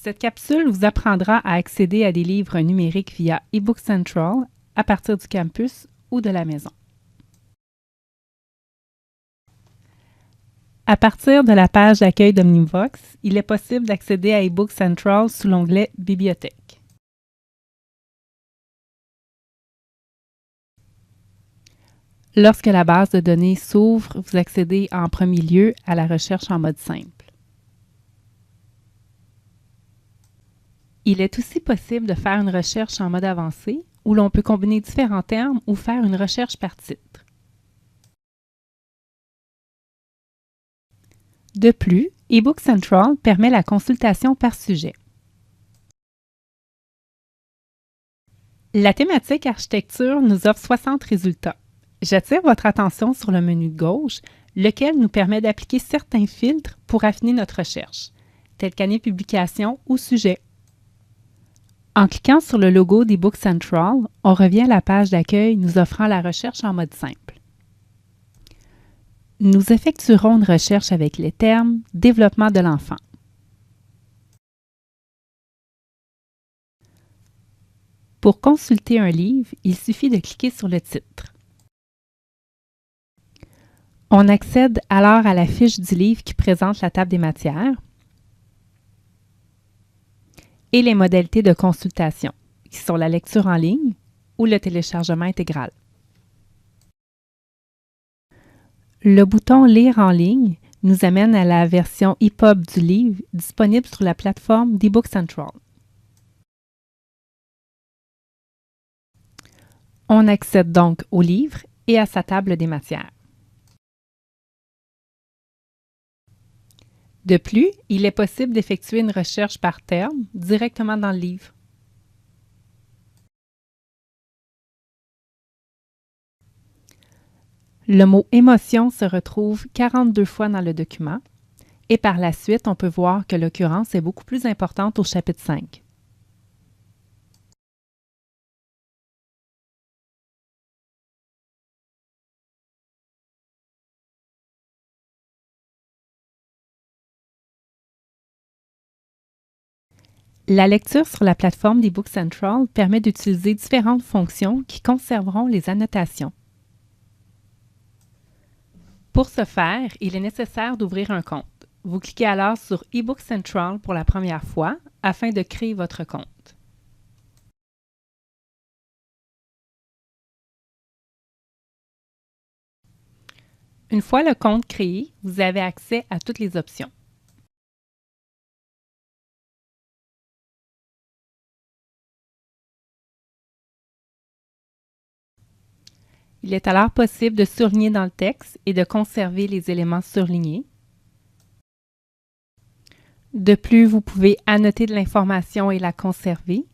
Cette capsule vous apprendra à accéder à des livres numériques via eBook Central à partir du campus ou de la maison. À partir de la page d'accueil d'Omnivox, il est possible d'accéder à eBook Central sous l'onglet Bibliothèque. Lorsque la base de données s'ouvre, vous accédez en premier lieu à la recherche en mode simple. Il est aussi possible de faire une recherche en mode avancé, où l'on peut combiner différents termes ou faire une recherche par titre. De plus, eBook Central permet la consultation par sujet. La thématique architecture nous offre 60 résultats. J'attire votre attention sur le menu de gauche, lequel nous permet d'appliquer certains filtres pour affiner notre recherche, tels qu'année publication ou sujet. En cliquant sur le logo d'eBook Central, on revient à la page d'accueil nous offrant la recherche en mode simple. Nous effectuerons une recherche avec les termes « Développement de l'enfant ». Pour consulter un livre, il suffit de cliquer sur le titre. On accède alors à la fiche du livre qui présente la table des matières et les modalités de consultation, qui sont la lecture en ligne ou le téléchargement intégral. Le bouton « Lire en ligne » nous amène à la version EPUB du livre disponible sur la plateforme d'eBook Central. On accède donc au livre et à sa table des matières. De plus, il est possible d'effectuer une recherche par terme directement dans le livre. Le mot « émotion » se retrouve 42 fois dans le document et par la suite, on peut voir que l'occurrence est beaucoup plus importante au chapitre 5. La lecture sur la plateforme d'eBook Central permet d'utiliser différentes fonctions qui conserveront les annotations. Pour ce faire, il est nécessaire d'ouvrir un compte. Vous cliquez alors sur eBook Central pour la première fois afin de créer votre compte. Une fois le compte créé, vous avez accès à toutes les options. Il est alors possible de surligner dans le texte et de conserver les éléments surlignés. De plus, vous pouvez annoter de l'information et la conserver.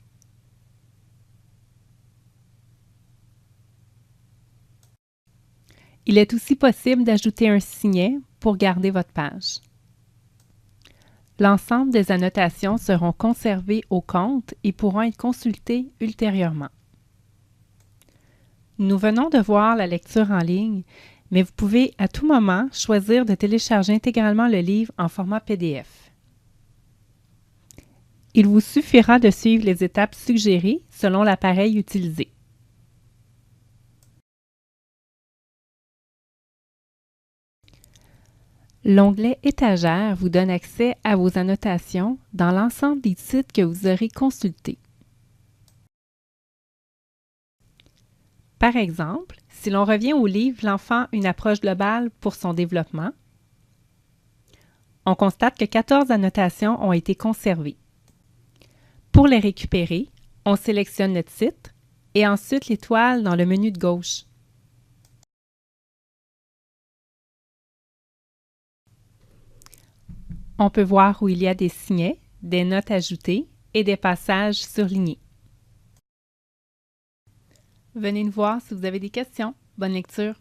Il est aussi possible d'ajouter un signet pour garder votre page. L'ensemble des annotations seront conservées au compte et pourront être consultées ultérieurement. Nous venons de voir la lecture en ligne, mais vous pouvez à tout moment choisir de télécharger intégralement le livre en format PDF. Il vous suffira de suivre les étapes suggérées selon l'appareil utilisé. L'onglet « Étagères » vous donne accès à vos annotations dans l'ensemble des titres que vous aurez consultés. Par exemple, si l'on revient au livre « L'enfant, une approche globale pour son développement », on constate que 14 annotations ont été conservées. Pour les récupérer, on sélectionne le titre et ensuite l'étoile dans le menu de gauche. On peut voir où il y a des signets, des notes ajoutées et des passages surlignés. Venez nous voir si vous avez des questions. Bonne lecture!